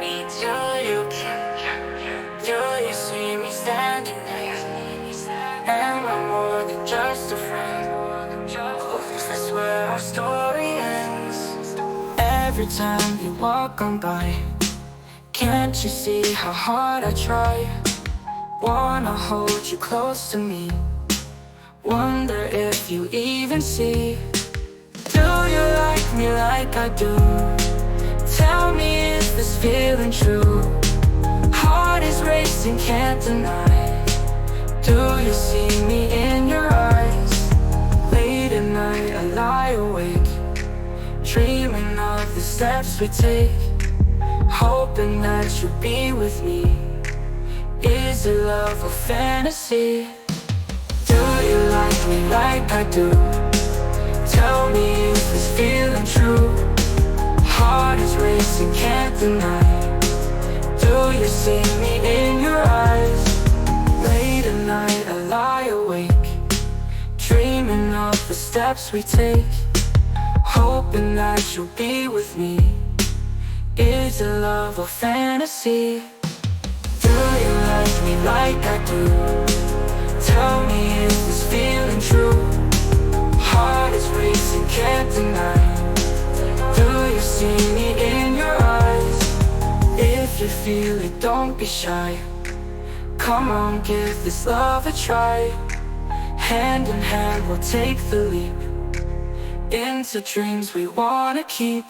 me, do you see me standing there? Am I more than just a friend? Or is this where our story ends? Every time you walk on by, can't you see how hard I try? Wanna hold you close to me, wonder if you even see. Do you like me like I do? Tell me, is this feeling true? Heart is racing, can't deny. Do you see me in your eyes? Late at night I lie awake, dreaming of the steps we take, hoping that you'll be with me. Is it love or fantasy? Do you like me like I do? Tell me, is this feeling true? Heart is racing, can't deny. Do you see me in your eyes? Late at night I lie awake, dreaming of the steps we take, hoping that you'll be with me. Is it love or fantasy? Do you like me like I do? Tell me, is this feeling true? Heart is racing, can't deny. Do you see me in your eyes? If you feel it, don't be shy. Come on, give this love a try. Hand in hand we'll take the leap into dreams we wanna keep.